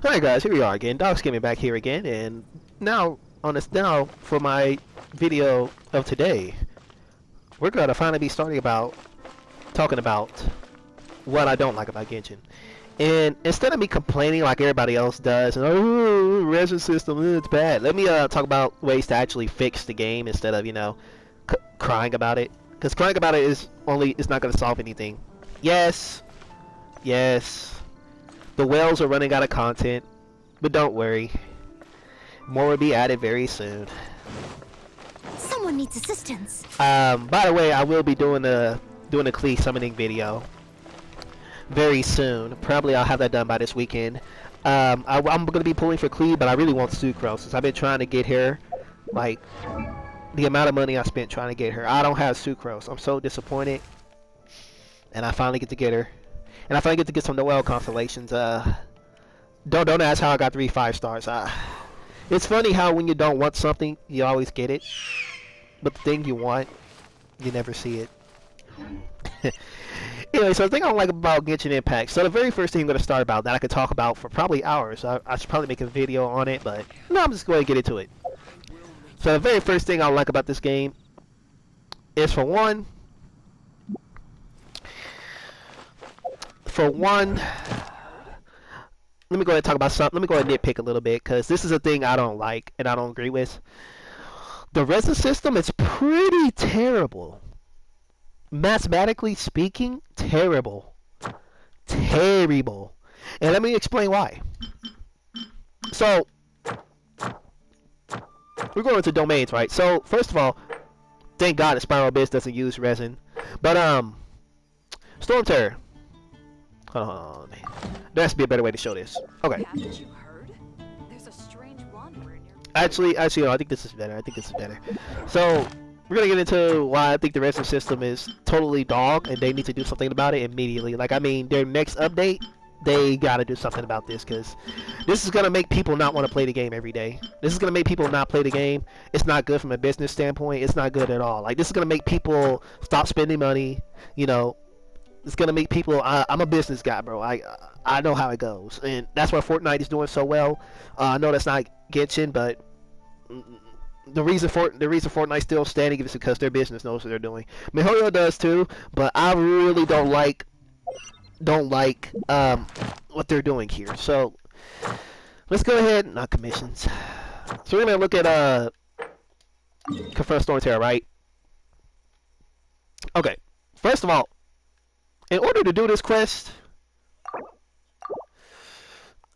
Hi guys, here we are again. DauxGaming back here again, and now for my video of today, we're gonna finally be starting about talking about what I don't like about Genshin. And instead of me complaining like everybody else does, and oh, resin system, it's bad. Let me talk about ways to actually fix the game instead of crying about it. Because crying about it is not gonna solve anything. Yes, the whales are running out of content, but don't worry, more will be added very soon. Someone needs assistance. By the way, I will be doing a Klee summoning video very soon. Probably I'll have that done by this weekend. I'm gonna be pulling for Klee, but I really want Sucrose since I've been trying to get her. Like the amount of money I spent trying to get her, I don't have Sucrose. I'm so disappointed, and I finally get to get her. And I finally get to get some Noel constellations. Don't ask how I got 3 5-stars. It's funny how when you don't want something, you always get it. But the thing you want, you never see it. Anyway, so the thing I don't like about Genshin Impact. So the very first thing I'm going to start about that I could talk about for probably hours. I should probably make a video on it, but no, I'm just going to get into it. So the very first thing I like about this game is for one, let me go ahead and talk about something. Let me go ahead and nitpick a little bit, because this is a thing I don't like and I don't agree with. The resin system is pretty terrible. Mathematically speaking, terrible. Terrible. And let me explain why. So, we're going into domains, right? So, first of all, thank God that Spiral Biz doesn't use resin. But, Storm Terror. Hold on, man. There has to be a better way to show this. Okay. Haven't you heard? There's a strange wanderer in your... Actually, no, I think this is better. So, we're gonna get into why I think the resin system is totally dog, and they need to do something about it immediately. Like, I mean, their next update, they gotta do something about this, because this is gonna make people not want to play the game every day. This is gonna make people not play the game. It's not good from a business standpoint. It's not good at all. Like, this is gonna make people stop spending money, you know. It's gonna make people. I'm a business guy, bro. I know how it goes, and that's why Fortnite is doing so well. I know that's not Genshin, but the reason Fortnite's still standing is because their business knows what they're doing. MiHoYo does too, but I really don't like what they're doing here. So let's go ahead. Not commissions. So we're gonna look at confront Storm Terror, right? Okay. First of all, in order to do this quest,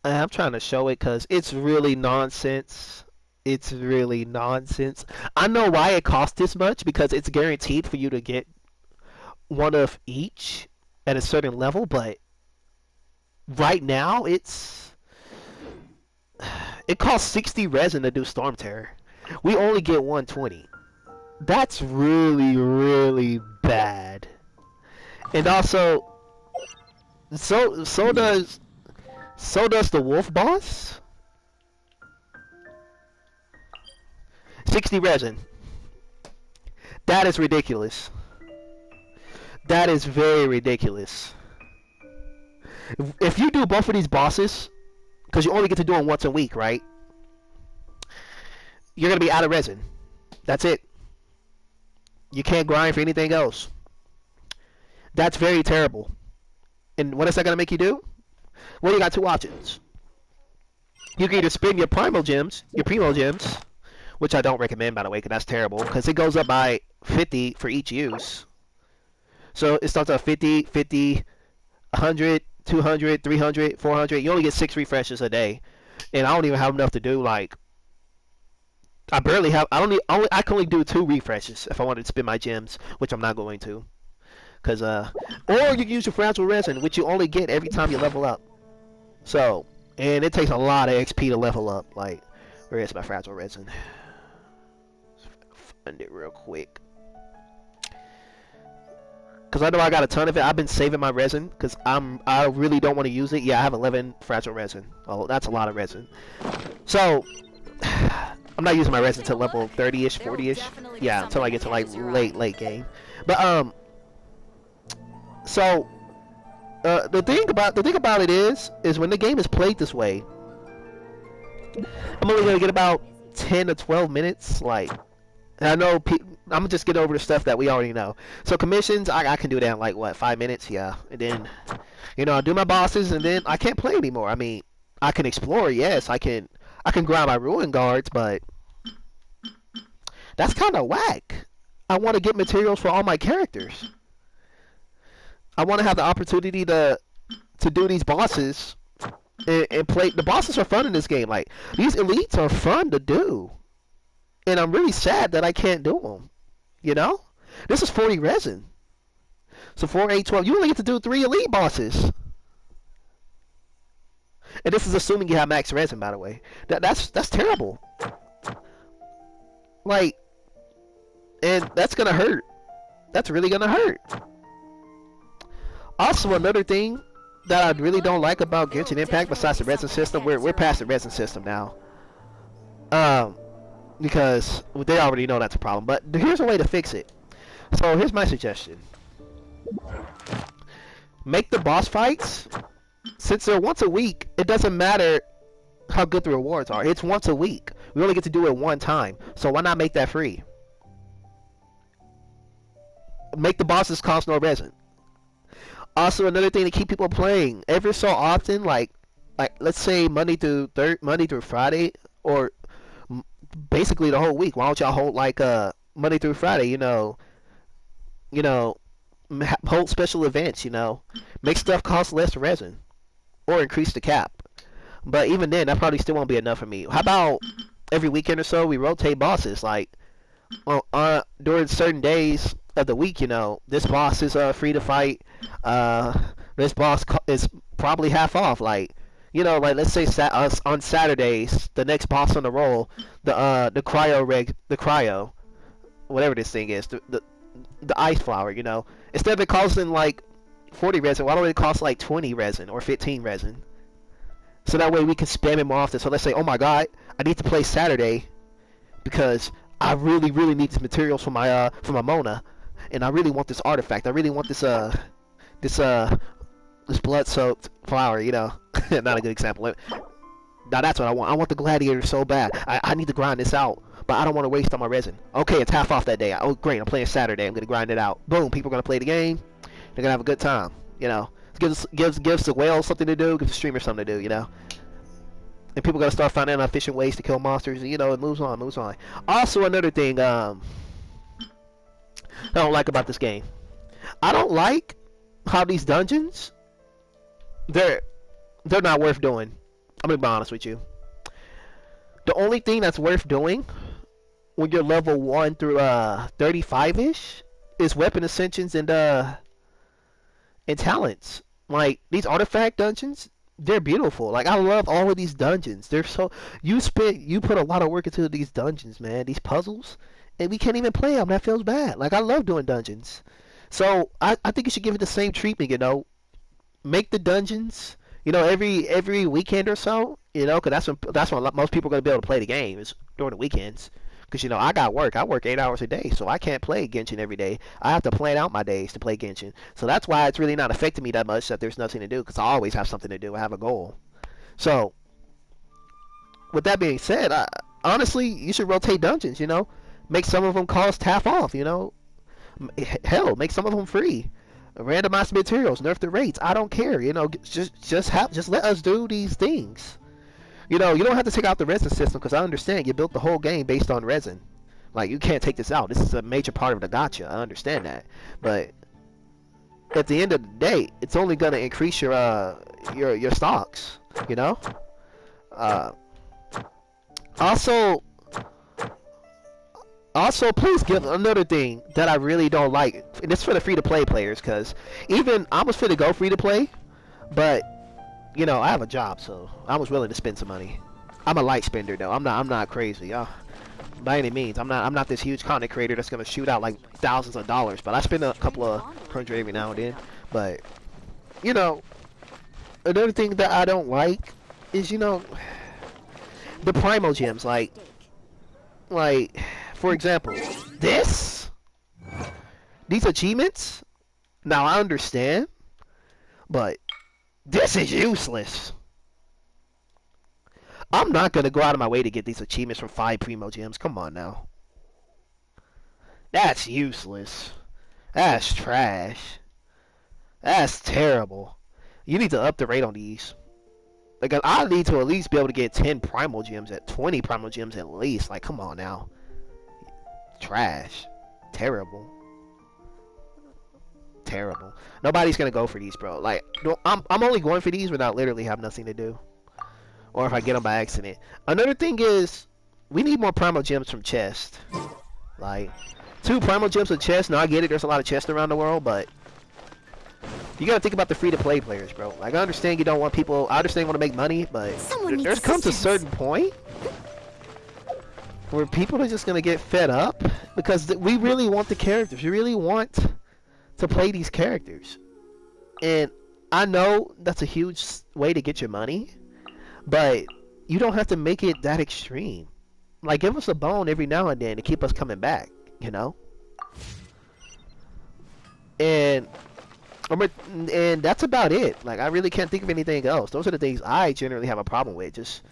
I'm trying to show it because it's really nonsense. It's really nonsense. I know why it costs this much, because it's guaranteed for you to get one of each at a certain level, but right now it costs 60 resin to do Storm Terror. We only get 120. That's really, really bad. And also, so does the wolf boss. 60 resin. That is ridiculous. That is very ridiculous. If you do both of these bosses, because you only get to do them once a week, right? You're gonna be out of resin. That's it. You can't grind for anything else. That's very terrible. And what is that going to make you do? Well, you got 2 options. You can either spend your primo gems, which I don't recommend, by the way, because that's terrible, because it goes up by 50 for each use. So it starts at 50, 50, 100, 200, 300, 400. You only get 6 refreshes a day. And I don't even have enough to do, like, I can only do 2 refreshes if I wanted to spend my gems, which I'm not going to. Or you can use your fragile resin, which you only get every time you level up. So, and it takes a lot of XP to level up. Like, where is my fragile resin? Find it real quick. Because I know I got a ton of it. I've been saving my resin because I really don't want to use it. Yeah, I have 11 fragile resin. Oh, that's a lot of resin. So, I'm not using my resin until level 30-ish, 40-ish. Yeah, until I get to like late game. But so the thing about it is when the game is played this way, I'm only gonna get about 10 to 12 minutes. Like, and I know I'm gonna just get over the stuff that we already know. So commissions, I can do that in like what 5 minutes, yeah. And then, I'll do my bosses, and then I can't play anymore. I mean, I can explore, yes. I can grind my ruin guards, but that's kind of whack. I want to get materials for all my characters. I want to have the opportunity to do these bosses and play. The bosses are fun in this game. Like, these elites are fun to do, and I'm really sad that I can't do them. This is 40 resin. So 4, 8, 12. You only get to do 3 elite bosses. And this is assuming you have max resin, by the way. That's terrible. Like, and that's gonna hurt. That's really gonna hurt. Also, another thing that I really don't like about Genshin Impact, besides the resin system, we're past the resin system now. Because they already know that's a problem. But here's a way to fix it. So here's my suggestion. Make the boss fights, since they're once a week, it doesn't matter how good the rewards are. It's once a week. We only get to do it one time. So why not make that free? Make the bosses cost no resin. Also, another thing to keep people playing, every so often, like let's say Monday through Friday, or basically the whole week. Why don't y'all hold like Monday through Friday? Hold special events. Make stuff cost less resin, or increase the cap. But even then, that probably still won't be enough for me. How about every weekend or so we rotate bosses? Like, during certain days of the week, this boss is free to fight. This boss is probably half off. Like, like let's say on Saturdays, the next boss on the roll, the cryo, whatever this thing is, the ice flower. Instead of it costing like 40 resin, why don't it cost like 20 resin or 15 resin? So that way we can spam it more often. So let's say, oh my god, I need to play Saturday because I really, really need these materials for my Mona, and I really want this artifact. I really want this blood-soaked flower. Not a good example. Now that's what I want. I want the gladiator so bad. I need to grind this out, but I don't want to waste all my resin. Okay, it's half off that day. Oh great, I'm playing Saturday. I'm gonna grind it out. Boom, people are gonna play the game. They're gonna have a good time. Gives the whale something to do. Gives the streamer something to do. And people gotta start finding out efficient ways to kill monsters. It moves on. Also, another thing I don't like about this game. I don't like how these dungeons, they're not worth doing. I'm gonna be honest with you. The only thing that's worth doing when you're level 1 through 35-ish is weapon ascensions and talents. Like, these artifact dungeons, they're beautiful. Like, I love all of these dungeons. They're so you put a lot of work into these dungeons, man. These puzzles, and we can't even play them. That feels bad. Like, I love doing dungeons. So I think you should give it the same treatment. Make the dungeons, every weekend or so. Because that's when most people are gonna be able to play the game is during the weekends. Because I got work. I work 8 hours a day, so I can't play Genshin every day. I have to plan out my days to play Genshin. So that's why it's really not affecting me that much that there's nothing to do. Because I always have something to do. I have a goal. So with that being said, honestly, you should rotate dungeons. Make some of them cost half off. Hell, make some of them free. Randomize the materials, nerf the rates. I don't care. Just let us do these things. You don't have to take out the resin system because I understand you built the whole game based on resin. Like, you can't take this out. This is a major part of the gacha. I understand that, but at the end of the day, it's only gonna increase your stocks. Also, please give another thing that I really don't like, and it's for the free-to-play players, because even I was fit to go free-to-play, but I have a job, so I was willing to spend some money. I'm a light spender, though. I'm not crazy, y'all. By any means, I'm not this huge content creator that's gonna shoot out like thousands of dollars, but I spend a couple of hundred every now and then. But another thing that I don't like is the primo gems, like for example, these achievements. Now I understand, but this is useless. I'm not gonna go out of my way to get these achievements from 5 primo gems. Come on now. That's useless. That's trash. That's terrible. You need to up the rate on these. Like, I need to at least be able to get 10 primal gems, at 20 primal gems at least. Like, come on now. Trash. Terrible. Terrible. Nobody's gonna go for these, bro. Like, no, I'm only going for these when I literally have nothing to do, or if I get them by accident. Another thing is, we need more primal gems from chest. Like, 2 primal gems from chest. Now I get it. There's a lot of chests around the world, but you gotta think about the free-to-play players, bro. Like, I understand you don't want people. I understand you want to make money, but there comes a certain point where people are just gonna get fed up because we really want the characters. We really want to play these characters, and I know that's a huge way to get your money, but you don't have to make it that extreme. Like, give us a bone every now and then to keep us coming back, you know. And that's about it. Like, I really can't think of anything else. Those are the things I generally have a problem with. Just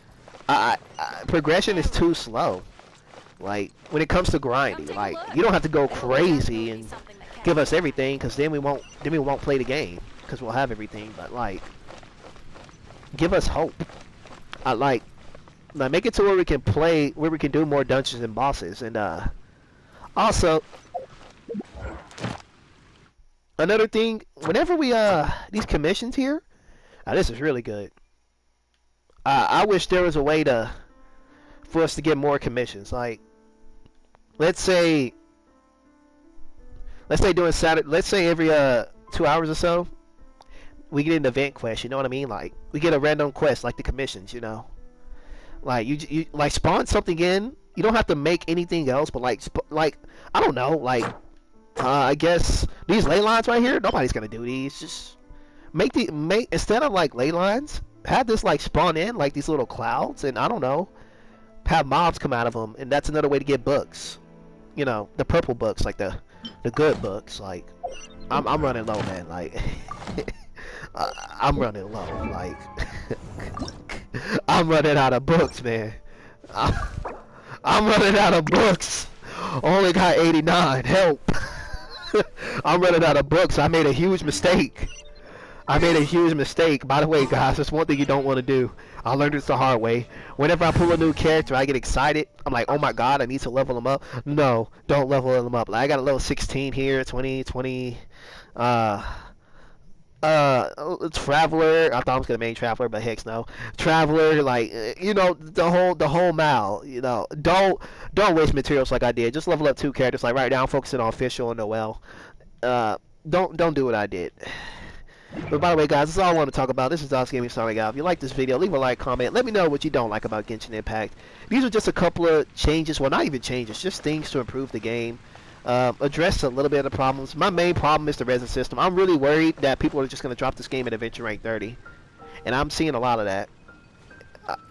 progression is too slow. Like, when it comes to grinding, like, you don't have to go crazy and give us everything, because then we won't play the game, because we'll have everything. But like, give us hope. Like make it to where we can play, where we can do more dungeons and bosses. And also another thing, whenever we these commissions here, this is really good. I wish there was a way for us to get more commissions. Like, let's say doing Saturday. Let's say every 2 hours or so, we get an event quest. You know what I mean? Like, we get a random quest, like the commissions. You know, like you like spawn something in. You don't have to make anything else, but like I don't know. Like, I guess these ley lines right here. Nobody's gonna do these. Just make instead of like ley lines, have this like spawn in like these little clouds, and I don't know, have mobs come out of them, and that's another way to get books. You know, the purple books, like the good books. Like, I'm running low, man. Like, I'm running low. Like, I'm running out of books, man. I'm running out of books. Only got 89. Help. I'm running out of books. I made a huge mistake. By the way, guys, there's one thing you don't want to do. I learned this the hard way. Whenever I pull a new character, I get excited. I'm like, oh my god, I need to level them up. No, don't level them up. Like, I got a level 16 here, 20. Traveler. I thought I was gonna main Traveler, but heck no. Traveler, like, you know, the whole mile. You know, don't waste materials like I did. Just level up 2 characters. Like, right now, I'm focusing on Official and Noel. Don't do what I did. But by the way, guys, that's all I want to talk about. This is DauxGaming signing out. If you like this video, leave a like, comment. Let me know what you don't like about Genshin Impact. These are just a couple of changes. Well, not even changes, just things to improve the game. Address a little bit of the problems. My main problem is the resin system. I'm really worried that people are just going to drop this game at Adventure Rank 30. And I'm seeing a lot of that.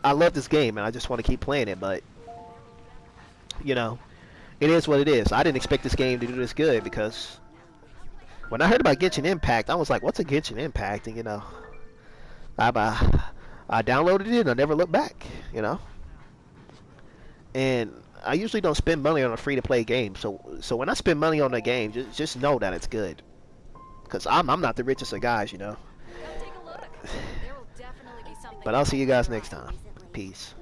I love this game, and I just want to keep playing it, but, you know, it is what it is. I didn't expect this game to do this good, because when I heard about Genshin Impact, I was like, what's a Genshin Impact? And, you know, I downloaded it and I never looked back, you know. And I usually don't spend money on a free-to-play game. So when I spend money on a game, just know that it's good. Because I'm not the richest of guys, you know. Come take a look. There will definitely be something. But I'll see you guys next time. Peace.